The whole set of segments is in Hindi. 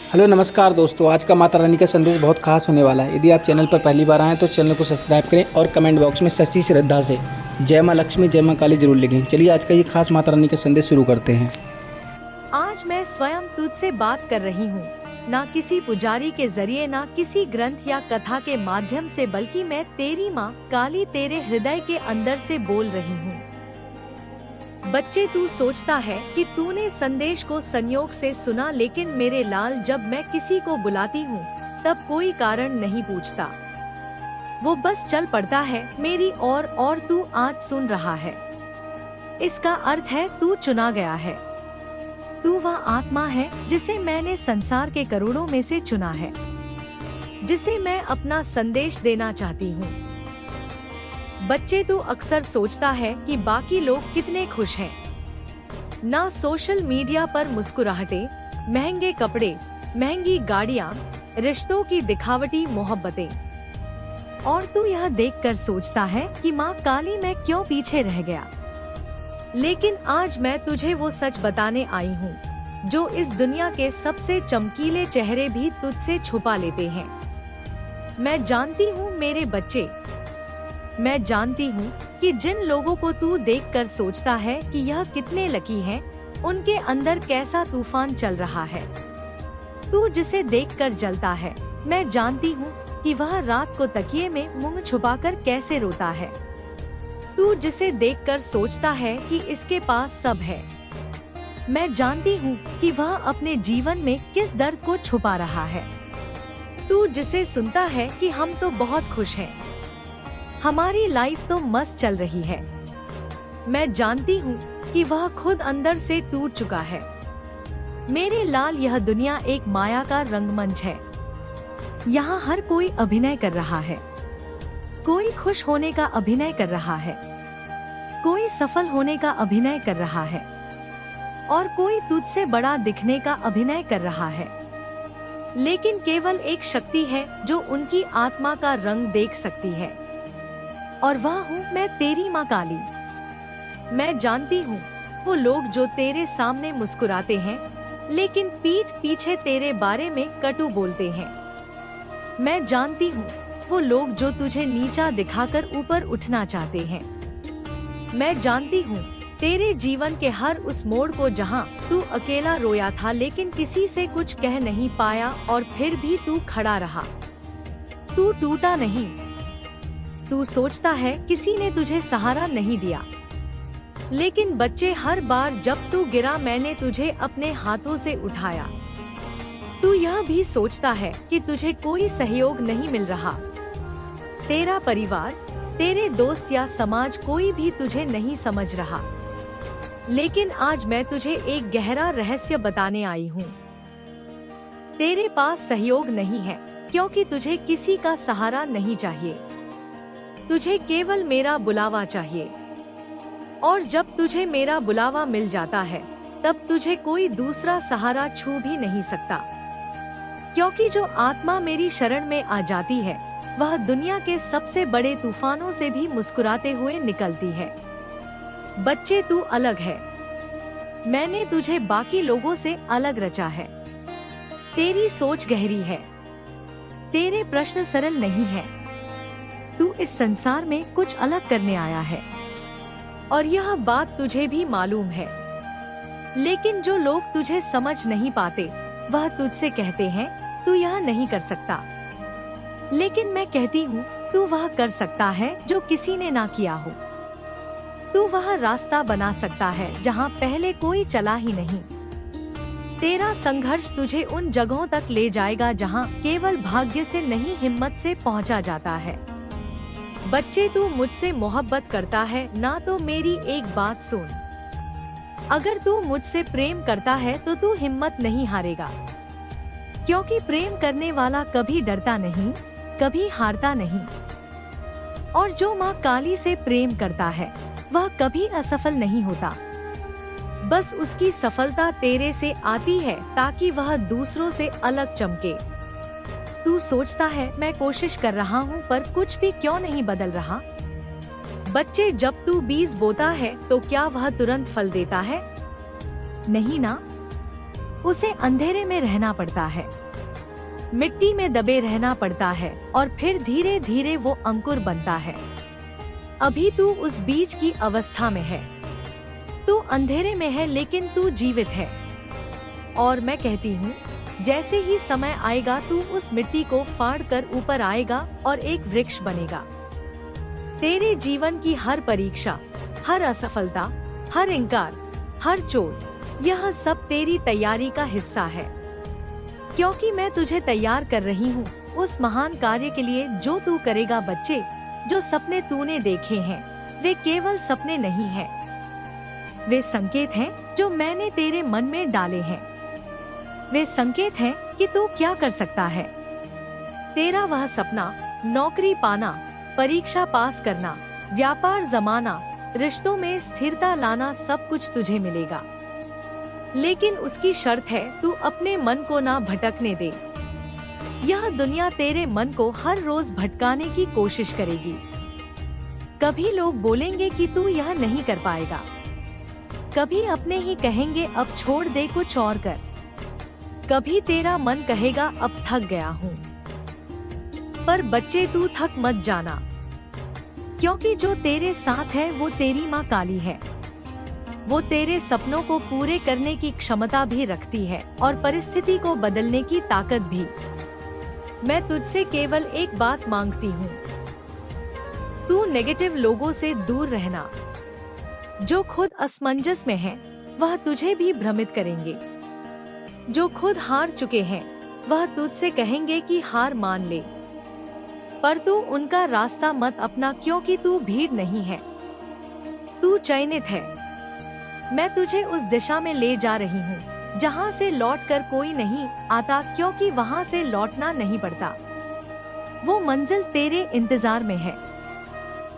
हेलो नमस्कार दोस्तों। आज का माता रानी का संदेश बहुत खास होने वाला है। यदि आप चैनल पर पहली बार आएँ तो चैनल को सब्सक्राइब करें और कमेंट बॉक्स में सच्ची श्रद्धा से जय माँ लक्ष्मी जय माँ काली जरूर लिखें। चलिए आज का ये खास माता रानी का संदेश शुरू करते हैं। आज मैं स्वयं तुझसे बात कर रही हूँ, ना किसी पुजारी के जरिए, ना किसी ग्रंथ या कथा के माध्यम से, बल्कि मैं तेरी माँ काली तेरे हृदय के अंदर से बोल रही हूँ। बच्चे, तू सोचता है कि तूने संदेश को संयोग से सुना, लेकिन मेरे लाल, जब मैं किसी को बुलाती हूँ तब कोई कारण नहीं पूछता, वो बस चल पड़ता है मेरी और तू आज सुन रहा है। इसका अर्थ है तू चुना गया है। तू वह आत्मा है जिसे मैंने संसार के करोड़ों में से चुना है, जिसे मैं अपना संदेश देना चाहती हूँ। बच्चे, तू अक्सर सोचता है कि बाकी लोग कितने खुश हैं, ना सोशल मीडिया पर मुस्कुराहटें, महंगे कपड़े, महंगी गाड़ियाँ, रिश्तों की दिखावटी मोहब्बतें, और तू यह देखकर सोचता है कि माँ काली मैं क्यों पीछे रह गया। लेकिन आज मैं तुझे वो सच बताने आई हूँ जो इस दुनिया के सबसे चमकीले चेहरे भी तुझसे छुपा लेते हैं। मैं जानती हूँ मेरे बच्चे, मैं जानती हूँ कि जिन लोगों को तू देखकर सोचता है कि यह कितने लकी हैं, उनके अंदर कैसा तूफान चल रहा है। तू जिसे देखकर जलता है, मैं जानती हूँ कि वह रात को तकिए में मुंह छुपाकर कैसे रोता है। तू जिसे देखकर सोचता है कि इसके पास सब है, मैं जानती हूँ कि वह अपने जीवन में किस दर्द को छुपा रहा है। तू जिसे सुनता है कि हम तो बहुत खुश हैं, हमारी लाइफ तो मस्त चल रही है, मैं जानती हूँ कि वह खुद अंदर से टूट चुका है। मेरे लाल, यह दुनिया एक माया का रंगमंच है। यहाँ हर कोई अभिनय कर रहा है। कोई खुश होने का अभिनय कर रहा है, कोई सफल होने का अभिनय कर रहा है, और कोई तुझसे बड़ा दिखने का अभिनय कर रहा है। लेकिन केवल एक शक्ति है जो उनकी आत्मा का रंग देख सकती है, और वह हूँ मैं, तेरी माँ काली। मैं जानती हूँ वो लोग जो तेरे सामने मुस्कुराते हैं, लेकिन पीठ पीछे तेरे बारे में कटु बोलते हैं। मैं जानती हूँ वो लोग जो तुझे नीचा दिखाकर ऊपर उठना चाहते हैं। मैं जानती हूँ तेरे जीवन के हर उस मोड़ को जहाँ तू अकेला रोया था, लेकिन किसी से कुछ कह नहीं पाया, और फिर भी तू खड़ा रहा। तू टूटा नहीं। तू सोचता है किसी ने तुझे सहारा नहीं दिया, लेकिन बच्चे, हर बार जब तू गिरा मैंने तुझे अपने हाथों से उठाया। तू यह भी सोचता है कि तुझे कोई सहयोग नहीं मिल रहा, तेरा परिवार, तेरे दोस्त या समाज, कोई भी तुझे नहीं समझ रहा। लेकिन आज मैं तुझे एक गहरा रहस्य बताने आई हूँ। तेरे पास सहयोग नहीं है क्योंकि तुझे किसी का सहारा नहीं चाहिए, तुझे केवल मेरा बुलावा चाहिए। और जब तुझे मेरा बुलावा मिल जाता है, तब तुझे कोई दूसरा सहारा छू भी नहीं सकता, क्योंकि जो आत्मा मेरी शरण में आ जाती है, वह दुनिया के सबसे बड़े तूफानों से भी मुस्कुराते हुए निकलती है। बच्चे, तू अलग है। मैंने तुझे बाकी लोगों से अलग रचा है। तेरी सोच गहरी है, तेरे प्रश्न सरल नहीं है। तू इस संसार में कुछ अलग करने आया है, और यह बात तुझे भी मालूम है। लेकिन जो लोग तुझे समझ नहीं पाते, वह तुझसे कहते हैं तू यह नहीं कर सकता। लेकिन मैं कहती हूँ तू वह कर सकता है जो किसी ने ना किया हो। तू वह रास्ता बना सकता है जहाँ पहले कोई चला ही नहीं। तेरा संघर्ष तुझे उन जगहों तक ले जाएगा जहाँ केवल भाग्य से नहीं, हिम्मत से पहुँचा जाता है। बच्चे, तू मुझसे मोहब्बत करता है ना, तो मेरी एक बात सुन। अगर तू मुझसे प्रेम करता है तो तू हिम्मत नहीं हारेगा, क्योंकि प्रेम करने वाला कभी डरता नहीं, कभी हारता नहीं। और जो माँ काली से प्रेम करता है, वह कभी असफल नहीं होता। बस उसकी सफलता तेरे से आती है ताकि वह दूसरों से अलग चमके। तू सोचता है मैं कोशिश कर रहा हूँ पर कुछ भी क्यों नहीं बदल रहा। बच्चे, जब तू बीज बोता है तो क्या वह तुरंत फल देता है? नहीं ना। उसे अंधेरे में रहना पड़ता है, मिट्टी में दबे रहना पड़ता है और फिर धीरे धीरे वो अंकुर बनता है। अभी तू उस बीज की अवस्था में है। तू अंधेरे में है लेकिन तू जीवित है। और मैं कहती हूँ, जैसे ही समय आएगा तू उस मिट्टी को फाड़ कर ऊपर आएगा और एक वृक्ष बनेगा। तेरे जीवन की हर परीक्षा, हर असफलता, हर इंकार, हर चोट, यह सब तेरी तैयारी का हिस्सा है, क्योंकि मैं तुझे तैयार कर रही हूँ उस महान कार्य के लिए जो तू करेगा। बच्चे, जो सपने तूने देखे हैं वे केवल सपने नहीं हैं, वे संकेत हैं जो मैंने तेरे मन में डाले हैं। वे संकेत हैं कि तू क्या कर सकता है। तेरा वह सपना, नौकरी पाना, परीक्षा पास करना, व्यापार जमाना, रिश्तों में स्थिरता लाना, सब कुछ तुझे मिलेगा। लेकिन उसकी शर्त है तू अपने मन को ना भटकने दे। यह दुनिया तेरे मन को हर रोज भटकाने की कोशिश करेगी। कभी लोग बोलेंगे कि तू यह नहीं कर पाएगा, कभी अपने ही कहेंगे अब छोड़ दे, कुछ और कर। कभी तेरा मन कहेगा अब थक गया हूँ। पर बच्चे, तू थक मत जाना, क्योंकि जो तेरे साथ है वो तेरी माँ काली है। वो तेरे सपनों को पूरे करने की क्षमता भी रखती है और परिस्थिति को बदलने की ताकत भी। मैं तुझसे केवल एक बात मांगती हूँ, तू नेगेटिव लोगों से दूर रहना। जो खुद असमंजस में है वह तुझे भी भ्रमित करेंगे। जो खुद हार चुके हैं वह तुझसे कहेंगे कि हार मान ले, पर तू उनका रास्ता मत अपना, क्योंकि तू भीड़ नहीं है, तू चयनित है। मैं तुझे उस दिशा में ले जा रही हूँ जहाँ से लौटकर कोई नहीं आता, क्योंकि वहाँ से लौटना नहीं पड़ता। वो मंजिल तेरे इंतजार में है।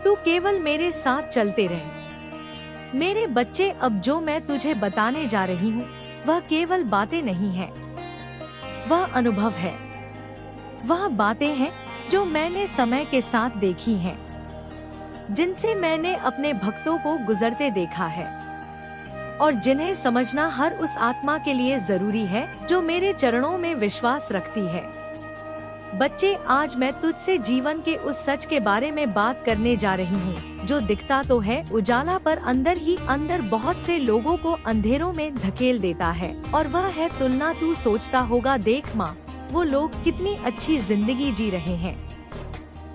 तू केवल मेरे साथ चलते रह। मेरे बच्चे, अब जो मैं तुझे बताने जा रही हूँ वह केवल बातें नहीं है, वह अनुभव है। वह बातें हैं जो मैंने समय के साथ देखी हैं, जिनसे मैंने अपने भक्तों को गुजरते देखा है और जिन्हें समझना हर उस आत्मा के लिए जरूरी है जो मेरे चरणों में विश्वास रखती है। बच्चे, आज मैं तुझसे जीवन के उस सच के बारे में बात करने जा रही हूँ जो दिखता तो है उजाला, पर अंदर ही अंदर बहुत से लोगों को अंधेरों में धकेल देता है, और वह है तुलना। तू सोचता होगा, देख माँ, वो लोग कितनी अच्छी जिंदगी जी रहे हैं,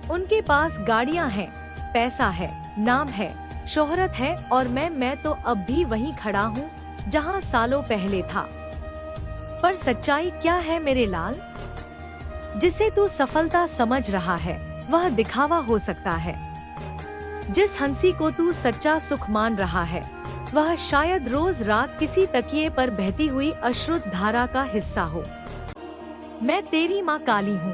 उनके पास गाड़ियाँ हैं, पैसा है, नाम है, शोहरत है, और मैं तो अब भी वहीं खड़ा हूँ जहाँ सालों पहले था। पर सच्चाई क्या है मेरे लाल? जिसे तू सफलता समझ रहा है वह दिखावा हो सकता है। जिस हंसी को तू सच्चा सुख मान रहा है वह शायद रोज रात किसी तकिए पर बहती हुई अश्रुत धारा का हिस्सा हो। मैं तेरी माँ काली हूँ।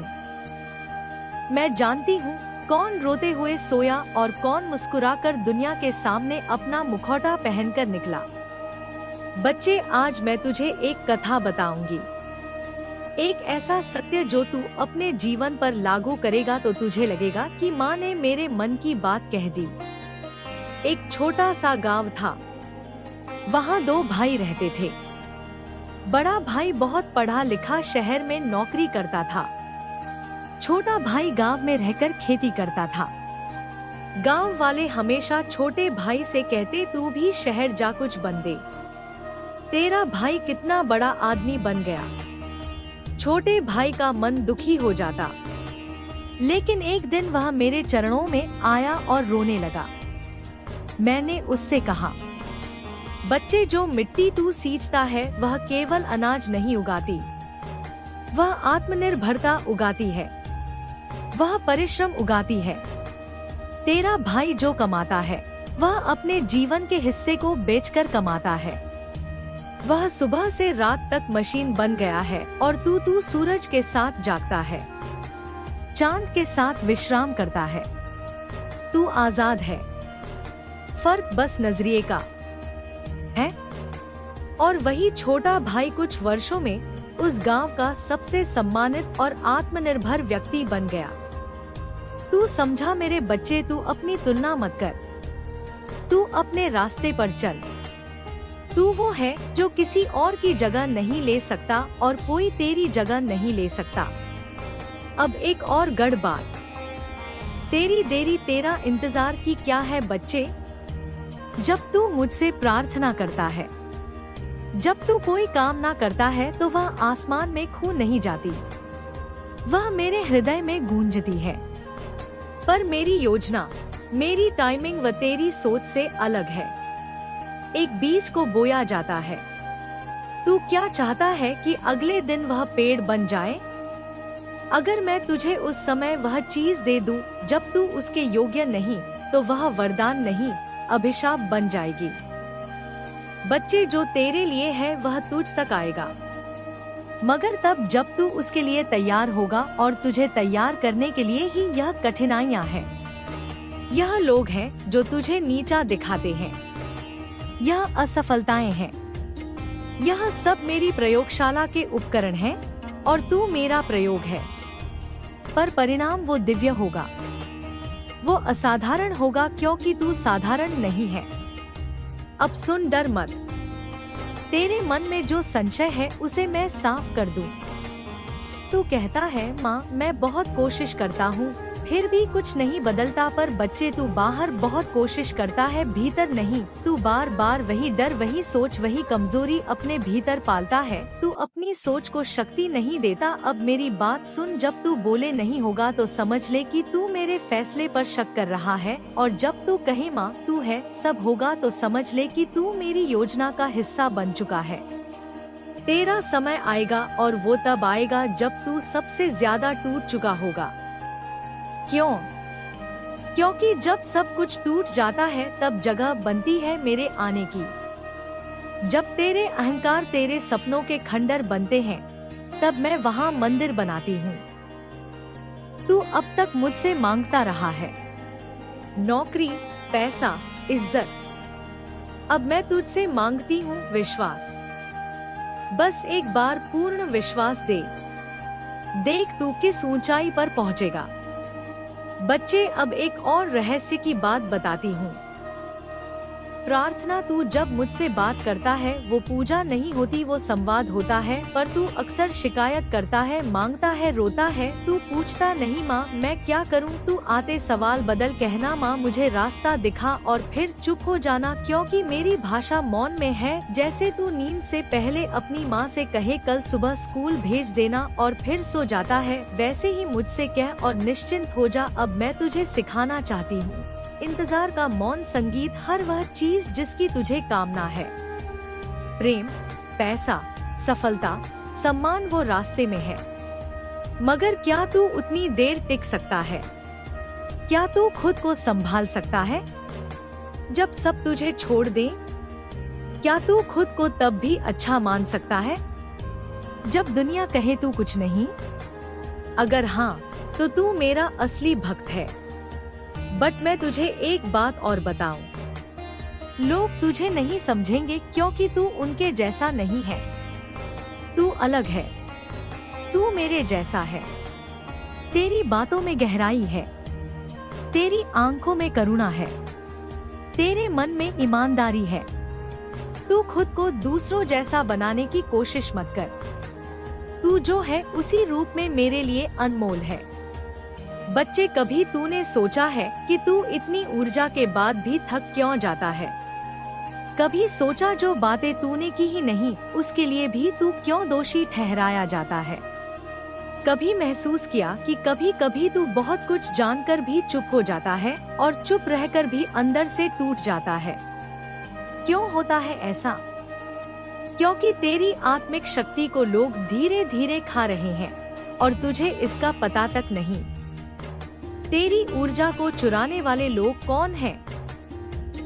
मैं जानती हूँ कौन रोते हुए सोया और कौन मुस्कुराकर दुनिया के सामने अपना मुखौटा पहनकर निकला। बच्चे, आज मैं तुझे एक कथा बताऊंगी, एक ऐसा सत्य जो तू अपने जीवन पर लागू करेगा तो तुझे लगेगा कि माँ ने मेरे मन की बात कह दी। एक छोटा सा गांव था। वहाँ दो भाई रहते थे। बड़ा भाई बहुत पढ़ा लिखा शहर में नौकरी करता था। छोटा भाई गांव में रहकर खेती करता था। गांव वाले हमेशा छोटे भाई से कहते, तू भी शहर जा कुछ बन दे, तेरा भाई कितना बड़ा आदमी बन गया। छोटे भाई का मन दुखी हो जाता, लेकिन एक दिन वह मेरे चरणों में आया और रोने लगा। मैंने उससे कहा, बच्चे, जो मिट्टी तू सींचता है वह केवल अनाज नहीं उगाती, वह आत्मनिर्भरता उगाती है, वह परिश्रम उगाती है। तेरा भाई जो कमाता है वह अपने जीवन के हिस्से को बेचकर कमाता है। वह सुबह से रात तक मशीन बन गया है और तू सूरज के साथ जागता है, चांद के साथ विश्राम करता है। तू आजाद है। फर्क बस नजरिए का है। और वही छोटा भाई कुछ वर्षों में उस गांव का सबसे सम्मानित और आत्मनिर्भर व्यक्ति बन गया। तू समझा मेरे बच्चे, तू अपनी तुलना मत कर, तू अपने रास्ते पर चल। तू वो है जो किसी और की जगह नहीं ले सकता और कोई तेरी जगह नहीं ले सकता। अब एक और गढ़ बात, तेरी देरी तेरा इंतजार की क्या है बच्चे। जब तू मुझसे प्रार्थना करता है, जब तू कोई काम ना करता है तो वह आसमान में खो नहीं जाती, वह मेरे हृदय में गूंजती है। पर मेरी योजना, मेरी टाइमिंग व तेरी सोच से अलग है। एक बीज को बोया जाता है, तू क्या चाहता है कि अगले दिन वह पेड़ बन जाए? अगर मैं तुझे उस समय वह चीज दे दूं जब तू उसके योग्य नहीं, तो वह वरदान नहीं, अभिशाप बन जाएगी। बच्चे, जो तेरे लिए है वह तुझ तक आएगा, मगर तब जब तू उसके लिए तैयार होगा, और तुझे तैयार करने के लिए ही यह कठिनाइयां हैं। यह लोग हैं जो तुझे नीचा दिखाते हैं, यह असफलताएं हैं, यह सब मेरी प्रयोगशाला के उपकरण हैं, और तू मेरा प्रयोग है। पर परिणाम वो दिव्य होगा, वो असाधारण होगा, क्योंकि तू साधारण नहीं है। अब सुन, डर मत। तेरे मन में जो संशय है उसे मैं साफ कर दूं। तू कहता है, माँ मैं बहुत कोशिश करता हूँ फिर भी कुछ नहीं बदलता। पर बच्चे, तू बाहर बहुत कोशिश करता है, भीतर नहीं। तू बार बार वही डर, वही सोच, वही कमजोरी अपने भीतर पालता है। तू अपनी सोच को शक्ति नहीं देता। अब मेरी बात सुन, जब तू बोले नहीं होगा तो समझ ले कि तू मेरे फैसले पर शक कर रहा है, और जब तू कहे माँ तू है सब होगा, तो समझ ले कि तू मेरी योजना का हिस्सा बन चुका है। तेरा समय आएगा, और वो तब आएगा जब तू सबसे ज्यादा टूट चुका होगा। क्यों? क्योंकि जब सब कुछ टूट जाता है तब जगह बनती है मेरे आने की। जब तेरे अहंकार, तेरे सपनों के खंडर बनते हैं, तब मैं वहाँ मंदिर बनाती हूँ। तू अब तक मुझसे मांगता रहा है नौकरी, पैसा, इज्जत। अब मैं तुझसे मांगती हूँ विश्वास। बस एक बार पूर्ण विश्वास दे, देख तू किस ऊंचाई पर पहुँचेगा। बच्चे, अब एक और रहस्य की बात बताती हूँ। प्रार्थना, तू जब मुझसे बात करता है वो पूजा नहीं होती, वो संवाद होता है। पर तू अक्सर शिकायत करता है, मांगता है, रोता है। तू पूछता नहीं माँ मैं क्या करूँ, तू आते सवाल बदल कहना माँ मुझे रास्ता दिखा, और फिर चुप हो जाना, क्योंकि मेरी भाषा मौन में है। जैसे तू नींद से पहले अपनी माँ से कहे कल सुबह स्कूल भेज देना, और फिर सो जाता है, वैसे ही मुझसे कह और निश्चिंत हो जा। अब मैं तुझे सिखाना चाहती हूँ इंतजार का मौन संगीत, हर वह चीज जिसकी तुझे कामना है। प्रेम, पैसा, सफलता, सम्मान वो रास्ते में है, मगर क्या तू उतनी देर टिक सकता है? क्या तू खुद को संभाल सकता है जब सब तुझे छोड़ दे? क्या तू खुद को तब भी अच्छा मान सकता है जब दुनिया कहे तू कुछ नहीं? अगर हाँ, तो तू मेरा असली भक्त है। बट मैं तुझे एक बात और बताऊं, लोग तुझे नहीं समझेंगे क्योंकि तू उनके जैसा नहीं है। तू अलग है, तू मेरे जैसा है। तेरी बातों में गहराई है, तेरी आंखों में करुणा है, तेरे मन में ईमानदारी है। तू खुद को दूसरों जैसा बनाने की कोशिश मत कर। तू जो है उसी रूप में मेरे लिए अनमोल है। बच्चे, कभी तूने सोचा है कि तू इतनी ऊर्जा के बाद भी थक क्यों जाता है? कभी सोचा जो बातें तूने की ही नहीं उसके लिए भी तू क्यों दोषी ठहराया जाता है? कभी महसूस किया कि कभी कभी तू बहुत कुछ जानकर भी चुप हो जाता है, और चुप रहकर भी अंदर से टूट जाता है? क्यों होता है ऐसा? क्योंकि तेरी आत्मिक शक्ति को लोग धीरे धीरे खा रहे हैं, और तुझे इसका पता तक नहीं। तेरी ऊर्जा को चुराने वाले लोग कौन हैं?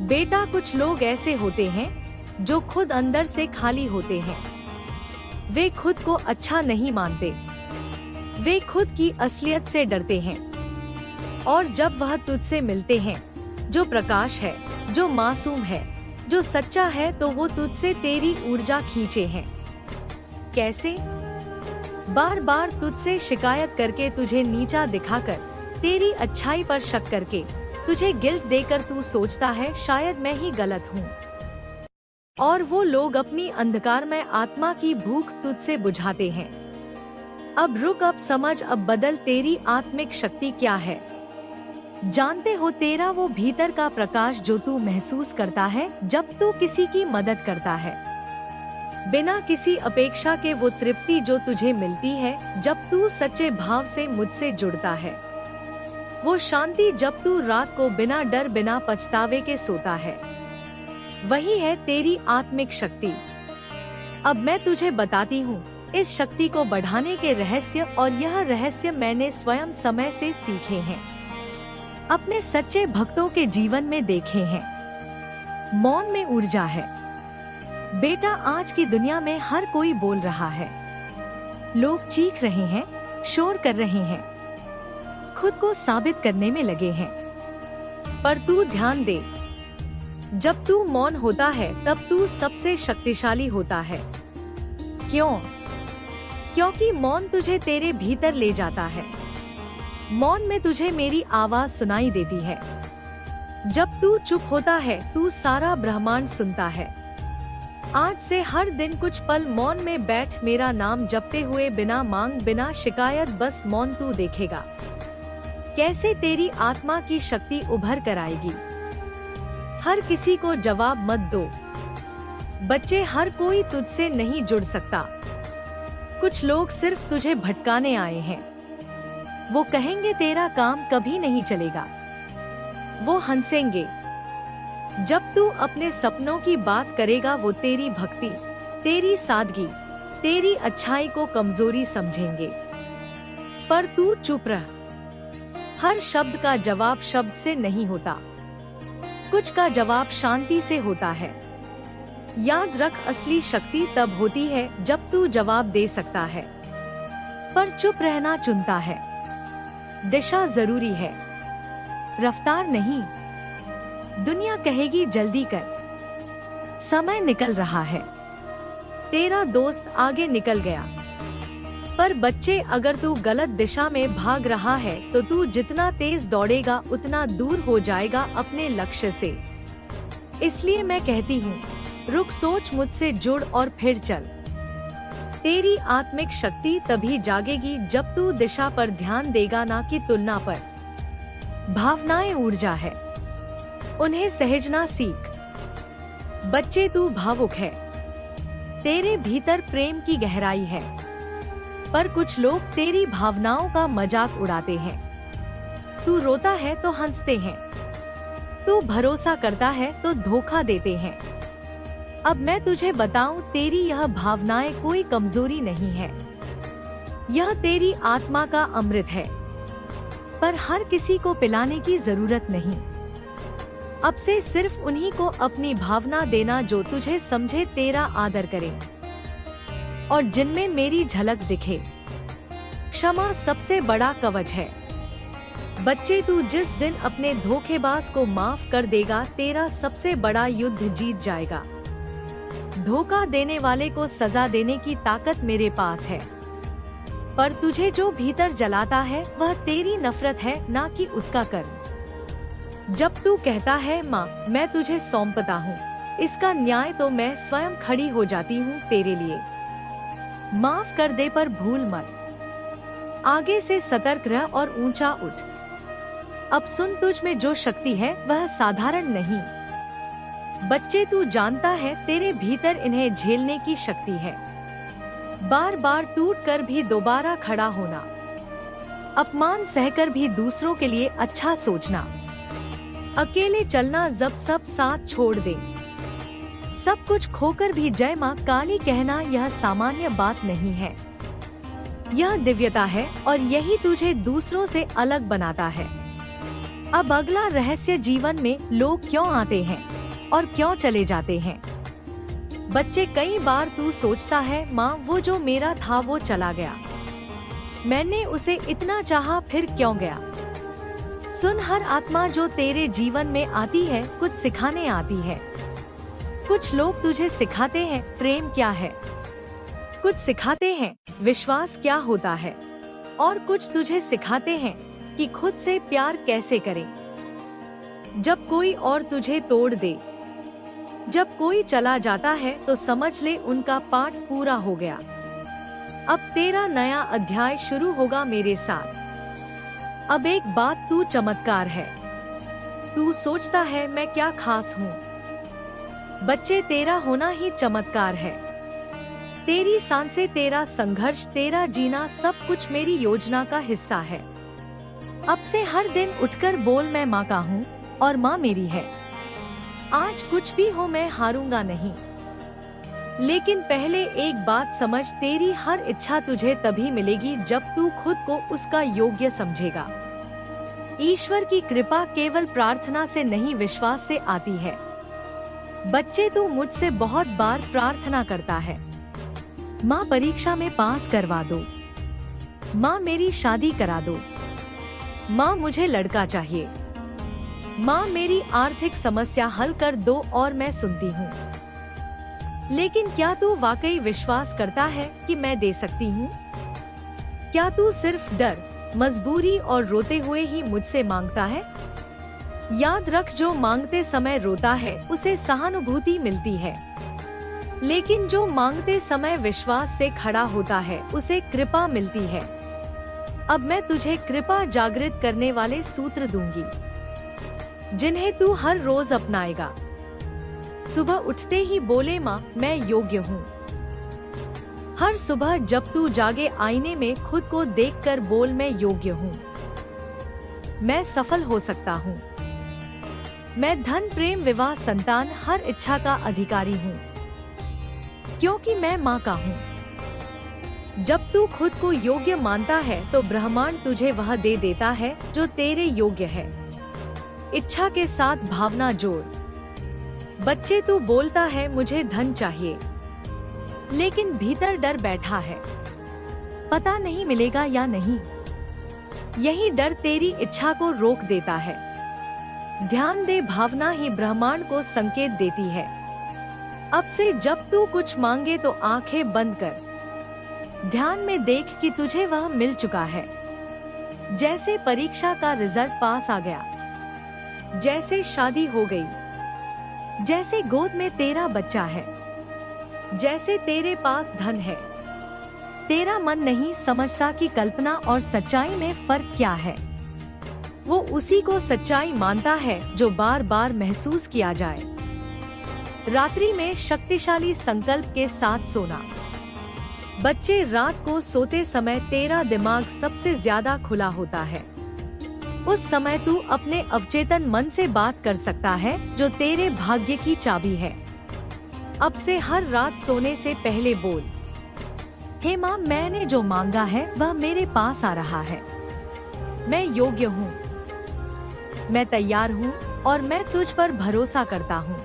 बेटा, कुछ लोग ऐसे होते हैं जो खुद अंदर से खाली होते हैं। वे खुद को अच्छा नहीं मानते, वे खुद की असलियत से डरते हैं, और जब वह तुझसे मिलते हैं जो प्रकाश है, जो मासूम है, जो सच्चा है, तो वो तुझसे तेरी ऊर्जा खींचे हैं। कैसे? बार बार तुझसे शिकायत करके, तुझे नीचा दिखाकर, तेरी अच्छाई पर शक करके, तुझे गिल्ट देकर तू सोचता है शायद मैं ही गलत हूँ। और वो लोग अपनी अंधकारमय आत्मा की भूख तुझसे बुझाते हैं। अब रुक, अब समझ, अब बदल। तेरी आत्मिक शक्ति क्या है? जानते हो, तेरा वो भीतर का प्रकाश जो तू महसूस करता है जब तू किसी की मदद करता है, बिना किसी अपेक्षा के। वो तृप्ति जो तुझे मिलती है जब तू सच्चे भाव से मुझसे जुड़ता है। वो शांति जब तू रात को बिना डर बिना पछतावे के सोता है। वही है तेरी आत्मिक शक्ति। अब मैं तुझे बताती हूँ इस शक्ति को बढ़ाने के रहस्य, और यह रहस्य मैंने स्वयं समय से सीखे हैं, अपने सच्चे भक्तों के जीवन में देखे हैं। मौन में ऊर्जा है बेटा। आज की दुनिया में हर कोई बोल रहा है, लोग चीख रहे हैं, शोर कर रहे हैं, खुद को साबित करने में लगे हैं। पर तू ध्यान दे, जब तू मौन होता है तब तू सबसे शक्तिशाली होता है। क्यों? क्योंकि मौन तुझे तेरे भीतर ले जाता है। मौन में तुझे मेरी आवाज सुनाई देती है। जब तू चुप होता है तू सारा ब्रह्मांड सुनता है। आज से हर दिन कुछ पल मौन में बैठ, मेरा नाम जपते हुए, बिना मांग बिना शिकायत, बस मौन। तू देखेगा कैसे तेरी आत्मा की शक्ति उभर कर आएगी। हर किसी को जवाब मत दो बच्चे, हर कोई तुझसे नहीं जुड़ सकता। कुछ लोग सिर्फ तुझे भटकाने आए हैं। वो कहेंगे तेरा काम कभी नहीं चलेगा। वो हंसेंगे। जब तू अपने सपनों की बात करेगा वो तेरी भक्ति, तेरी सादगी, तेरी अच्छाई को कमजोरी समझेंगे। पर तू चुप रह। हर शब्द का जवाब शब्द से नहीं होता, कुछ का जवाब शांति से होता है। याद रख, असली शक्ति तब होती है जब तू जवाब दे सकता है पर चुप रहना चुनता है। दिशा जरूरी है, रफ्तार नहीं। दुनिया कहेगी जल्दी कर, समय निकल रहा है, तेरा दोस्त आगे निकल गया। पर बच्चे, अगर तू गलत दिशा में भाग रहा है तो तू जितना तेज दौड़ेगा उतना दूर हो जाएगा अपने लक्ष्य से। इसलिए मैं कहती हूँ, रुक, सोच, मुझसे जुड़ और फिर चल। तेरी आत्मिक शक्ति तभी जागेगी जब तू दिशा पर ध्यान देगा, ना कि तुलना पर। भावनाएं ऊर्जा है, उन्हें सहेजना सीख। बच्चे, तू भावुक है, तेरे भीतर प्रेम की गहराई है। पर कुछ लोग तेरी भावनाओं का मजाक उड़ाते हैं। तू रोता है तो हंसते हैं, तू भरोसा करता है तो धोखा देते हैं। अब मैं तुझे बताऊं, तेरी यह भावनाएं कोई कमजोरी नहीं है, यह तेरी आत्मा का अमृत है। पर हर किसी को पिलाने की जरूरत नहीं। अब से सिर्फ उन्हीं को अपनी भावना देना जो तुझे समझे, तेरा आदर करे और जिनमें मेरी झलक दिखे। क्षमा सबसे बड़ा कवच है। बच्चे, तू जिस दिन अपने धोखेबाज को माफ कर देगा, तेरा सबसे बड़ा युद्ध जीत जाएगा। धोखा देने वाले को सजा देने की ताकत मेरे पास है। पर तुझे जो भीतर जलाता है वह तेरी नफरत है, ना कि उसका कर्म। जब तू कहता है माँ मैं तुझे सौंपता हूँ इसका न्याय, तो मैं स्वयं खड़ी हो जाती हूँ तेरे लिए। माफ कर दे पर भूल मत। आगे से सतर्क रह और ऊंचा उठ। अब सुन, तुझ में जो शक्ति है वह साधारण नहीं। बच्चे, तू जानता है तेरे भीतर इन्हें झेलने की शक्ति है। बार बार टूट कर भी दोबारा खड़ा होना, अपमान सहकर भी दूसरों के लिए अच्छा सोचना, अकेले चलना जब सब साथ छोड़ दे, सब कुछ खोकर भी जय माँ काली कहना, यह सामान्य बात नहीं है, यह दिव्यता है और यही तुझे दूसरों से अलग बनाता है। अब अगला रहस्य, जीवन में लोग क्यों आते हैं और क्यों चले जाते हैं। बच्चे, कई बार तू सोचता है माँ वो जो मेरा था वो चला गया, मैंने उसे इतना चाहा फिर क्यों गया। सुन, हर आत्मा जो तेरे जीवन में आती है कुछ सिखाने आती है। कुछ लोग तुझे सिखाते हैं प्रेम क्या है, कुछ सिखाते हैं विश्वास क्या होता है, और कुछ तुझे सिखाते हैं कि खुद से प्यार कैसे करें। जब कोई और तुझे तोड़ दे जब कोई चला जाता है तो समझ ले उनका पाठ पूरा हो गया। अब तेरा नया अध्याय शुरू होगा मेरे साथ। अब एक बात, तू चमत्कार है। तू सोचता है मैं क्या खास हूँ? बच्चे, तेरा होना ही चमत्कार है। तेरी सांसें, तेरा संघर्ष, तेरा जीना, सब कुछ मेरी योजना का हिस्सा है। अब से हर दिन उठकर बोल, मैं माँ का हूँ और माँ मेरी है। आज कुछ भी हो मैं हारूंगा नहीं। लेकिन पहले एक बात समझ, तेरी हर इच्छा तुझे तभी मिलेगी जब तू खुद को उसका योग्य समझेगा। ईश्वर की कृपा केवल प्रार्थना से नहीं, विश्वास से आती है। बच्चे, तू मुझसे बहुत बार प्रार्थना करता है, माँ परीक्षा में पास करवा दो, माँ मेरी शादी करा दो, माँ मुझे लड़का चाहिए, माँ मेरी आर्थिक समस्या हल कर दो, और मैं सुनती हूँ। लेकिन क्या तू वाकई विश्वास करता है कि मैं दे सकती हूँ? क्या तू सिर्फ डर, मजबूरी और रोते हुए ही मुझसे मांगता है? याद रख, जो मांगते समय रोता है उसे सहानुभूति मिलती है, लेकिन जो मांगते समय विश्वास से खड़ा होता है उसे कृपा मिलती है। अब मैं तुझे कृपा जागृत करने वाले सूत्र दूंगी, जिन्हें तू हर रोज अपनाएगा। सुबह उठते ही बोले, माँ मैं योग्य हूँ। हर सुबह जब तू जागे आईने में खुद को देखकर बोल, मैं योग्य हूँ, मैं सफल हो सकता हूँ, मैं धन, प्रेम, विवाह, संतान, हर इच्छा का अधिकारी हूँ, क्योंकि मैं माँ का हूँ। जब तू खुद को योग्य मानता है तो ब्रह्मांड तुझे वह दे देता है जो तेरे योग्य है। इच्छा के साथ भावना जोड़। बच्चे, तू बोलता है मुझे धन चाहिए, लेकिन भीतर डर बैठा है, पता नहीं मिलेगा या नहीं। यही डर तेरी इच्छा को रोक देता है। ध्यान दे, भावना ही ब्रह्मांड को संकेत देती है। अब से जब तू कुछ मांगे तो आंखें बंद कर, ध्यान में देख कि तुझे वह मिल चुका है। जैसे परीक्षा का रिजल्ट पास आ गया, जैसे शादी हो गई, जैसे गोद में तेरा बच्चा है, जैसे तेरे पास धन है। तेरा मन नहीं समझता कि कल्पना और सच्चाई में फर्क क्या है। वो उसी को सच्चाई मानता है जो बार बार महसूस किया जाए। रात्रि में शक्तिशाली संकल्प के साथ सोना। बच्चे, रात को सोते समय तेरा दिमाग सबसे ज्यादा खुला होता है। उस समय तू अपने अवचेतन मन से बात कर सकता है, जो तेरे भाग्य की चाबी है। अब से हर रात सोने से पहले बोल, हे माँ, मैंने जो मांगा है वह मेरे पास आ रहा है। मैं योग्य हूँ, मैं तैयार हूँ और मैं तुझ पर भरोसा करता हूँ।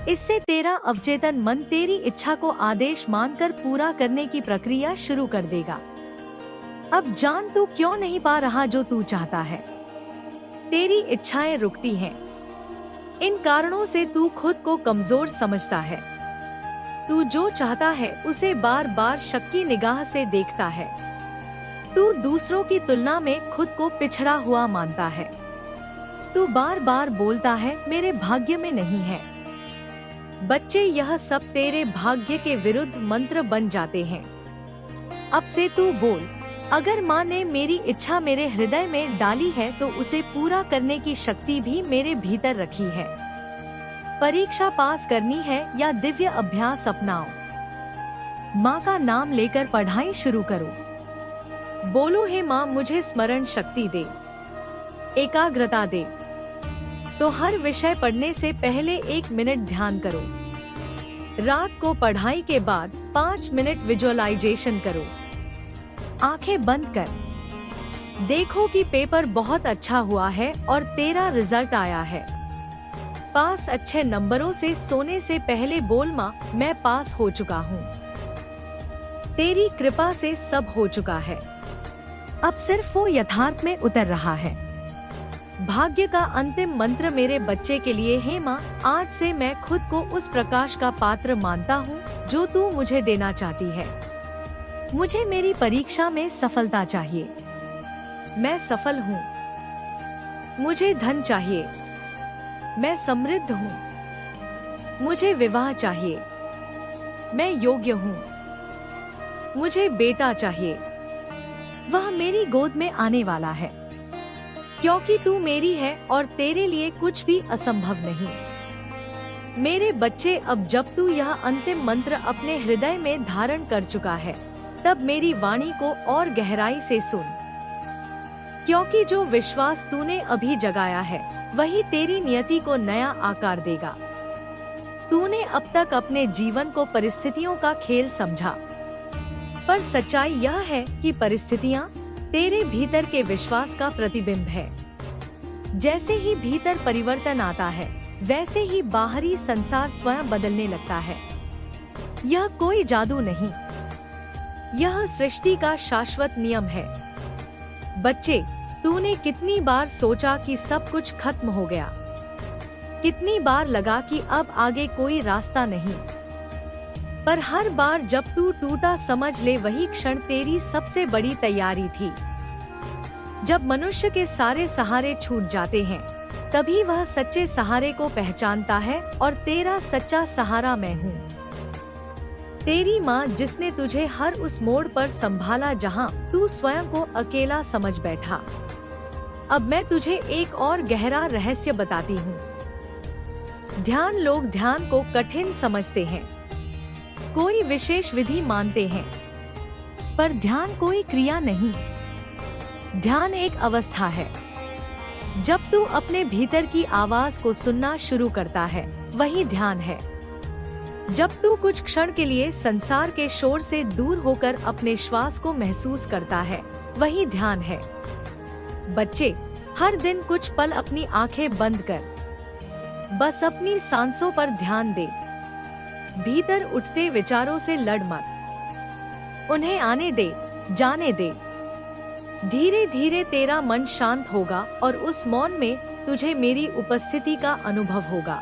इससे तेरा अवचेतन मन तेरी इच्छा को आदेश मानकर पूरा करने की प्रक्रिया शुरू कर देगा। अब जान, तू क्यों नहीं पा रहा जो तू चाहता है। तेरी इच्छाएं रुकती हैं। इन कारणों से तू खुद को कमजोर समझता है। तू जो चाहता है उसे बार बार शक की निगाह से देखता है। तू दूसरों की तुलना में खुद को पिछड़ा हुआ मानता है। तू बार बार बोलता है, मेरे भाग्य में नहीं है। बच्चे, यह सब तेरे भाग्य के विरुद्ध मंत्र बन जाते हैं। अब से तू बोल, अगर माँ ने मेरी इच्छा मेरे हृदय में डाली है तो उसे पूरा करने की शक्ति भी मेरे भीतर रखी है। परीक्षा पास करनी है या दिव्य अभ्यास अपनाओ। माँ का नाम लेकर पढ़ाई शुरू करो। बोलो, हे माँ, मुझे स्मरण शक्ति दे, एकाग्रता दे। तो हर विषय पढ़ने से पहले 1 मिनट ध्यान करो। रात को पढ़ाई के बाद 5 मिनट विजुअलाइजेशन करो। आंखें बंद कर देखो कि पेपर बहुत अच्छा हुआ है और तेरा रिजल्ट आया है। पास अच्छे नंबरों से सोने से पहले बोल, माँ, मैं पास हो चुका हूँ। तेरी कृपा से सब हो चुका है। अब सिर्फ वो यथार्थ में उतर रहा है। भाग्य का अंतिम मंत्र मेरे बच्चे के लिए, हे माँ, आज से मैं खुद को उस प्रकाश का पात्र मानता हूँ जो तू मुझे देना चाहती है। मुझे मेरी परीक्षा में सफलता चाहिए। मैं सफल हूँ। मुझे धन चाहिए। मैं समृद्ध हूँ। मुझे विवाह चाहिए, मैं योग्य हूँ, मुझे बेटा चाहिए, वह मेरी गोद में आने वाला है, क्योंकि तू मेरी है और तेरे लिए कुछ भी असंभव नहीं। मेरे बच्चे, अब जब तू यह अंतिम मंत्र अपने हृदय में धारण कर चुका है, तब मेरी वाणी को और गहराई से सुन, क्योंकि जो विश्वास तूने अभी जगाया है वही तेरी नियति को नया आकार देगा। तूने अब तक अपने जीवन को परिस्थितियों का खेल समझा, पर सच्चाई यह है कि परिस्थितियां तेरे भीतर के विश्वास का प्रतिबिंब है। जैसे ही भीतर परिवर्तन आता है, वैसे ही बाहरी संसार स्वयं बदलने लगता है। यह कोई जादू नहीं, यह सृष्टि का शाश्वत नियम है। बच्चे, तूने कितनी बार सोचा कि सब कुछ खत्म हो गया, कितनी बार लगा कि अब आगे कोई रास्ता नहीं, पर हर बार जब तू टूटा, समझ ले वही क्षण तेरी सबसे बड़ी तैयारी थी। जब मनुष्य के सारे सहारे छूट जाते हैं, तभी वह सच्चे सहारे को पहचानता है, और तेरा सच्चा सहारा मैं हूँ। तेरी माँ, जिसने तुझे हर उस मोड़ पर संभाला जहाँ तू स्वयं को अकेला समझ बैठा। अब मैं तुझे एक और गहरा रहस्य बताती हूँ। ध्यान, लोग ध्यान को कठिन समझते हैं, कोई विशेष विधि मानते हैं, पर ध्यान कोई क्रिया नहीं, ध्यान एक अवस्था है। जब तू अपने भीतर की आवाज को सुनना शुरू करता है, वही ध्यान है। जब तू कुछ क्षण के लिए संसार के शोर से दूर होकर अपने श्वास को महसूस करता है, वही ध्यान है। बच्चे, हर दिन कुछ पल अपनी आंखें बंद कर बस अपनी सांसों पर ध्यान दे। भीतर उठते विचारों से लड़ मत, उन्हें आने दे, जाने दे। धीरे धीरे तेरा मन शांत होगा और उस मौन में तुझे मेरी उपस्थिति का अनुभव होगा।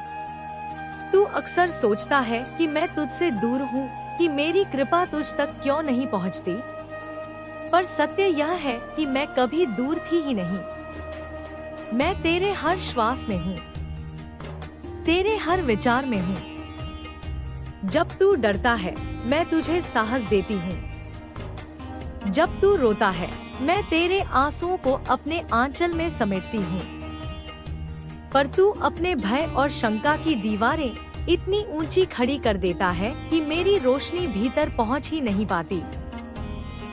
तू अक्सर सोचता है कि मैं तुझसे दूर हूँ, कि मेरी कृपा तुझ तक क्यों नहीं पहुँचती, पर सत्य यह है कि मैं कभी दूर थी ही नहीं। मैं तेरे हर श्वास में हूँ, तेरे हर विचार में हूँ। जब तू डरता है, मैं तुझे साहस देती हूँ। जब तू रोता है, मैं तेरे आंसुओं को अपने आंचल में समेटती हूँ। पर तू अपने भय और शंका की दीवारें इतनी ऊंची खड़ी कर देता है कि मेरी रोशनी भीतर पहुँच ही नहीं पाती।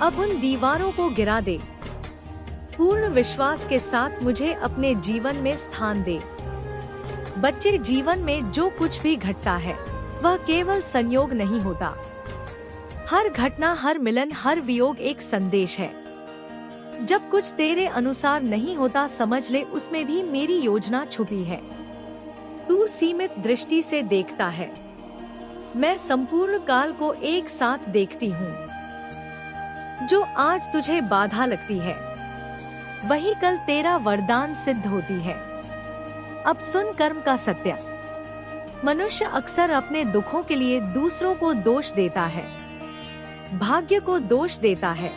अब उन दीवारों को गिरा दे, पूर्ण विश्वास के साथ मुझे अपने जीवन में स्थान दे। बच्चे, जीवन में जो कुछ भी घटता है, वह केवल संयोग नहीं होता। हर घटना, हर मिलन, हर वियोग एक संदेश है। जब कुछ तेरे अनुसार नहीं होता, समझ ले उसमें भी मेरी योजना छुपी है। तू सीमित दृष्टि से देखता है, मैं संपूर्ण काल को एक साथ देखती हूँ। जो आज तुझे बाधा लगती है, वही कल तेरा वरदान सिद्ध होती है। अब सुन कर्म का सत्य। मनुष्य अक्सर अपने दुखों के लिए दूसरों को दोष देता है, भाग्य को दोष देता है,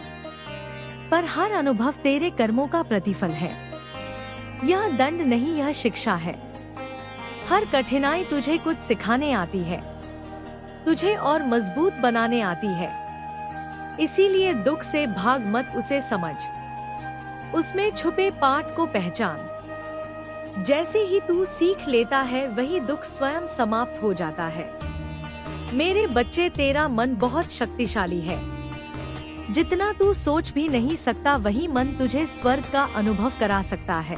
पर हर अनुभव तेरे कर्मों का प्रतिफल है। यह दंड नहीं, यह शिक्षा है। हर कठिनाई तुझे कुछ सिखाने आती है, तुझे और मजबूत बनाने आती है। इसीलिए दुख से भाग मत, उसे समझ, उसमें छुपे पाठ को पहचान। जैसे ही तू सीख लेता है, वही दुख स्वयं समाप्त हो जाता है। मेरे बच्चे, तेरा मन बहुत शक्तिशाली है। जितना तू सोच भी नहीं सकता, वही मन तुझे स्वर्ग का अनुभव करा सकता है।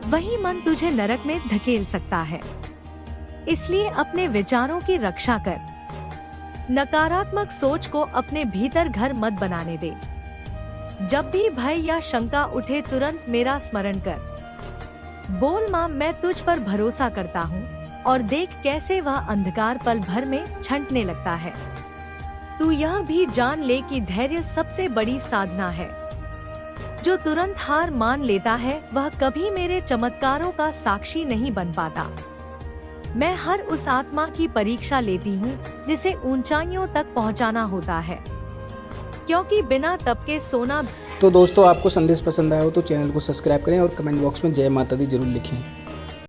वही मन तुझे नरक में धकेल सकता है। इसलिए अपने विचारों की रक्षा कर। नकारात्मक सोच को अपने भीतर घर मत बनाने दे। जब भी भय या शंका उठे, तुरंत मेरा स्मरण कर। बोल, माँ, मैं तुझ पर भरोसा करता हूँ, और देख कैसे वह अंधकार पल भर में छंटने लगता है। तू यह भी जान ले कि धैर्य सबसे बड़ी साधना है। जो तुरंत हार मान लेता है, वह कभी मेरे चमत्कारों का साक्षी नहीं बन पाता। मैं हर उस आत्मा की परीक्षा लेती हूँ जिसे ऊंचाइयों तक पहुँचाना होता है, क्योंकि बिना तप के सोना। तो दोस्तों, आपको संदेश पसंद आया हो तो चैनल को सब्सक्राइब करें और कमेंट बॉक्स में जय माता दी जरूर लिखें।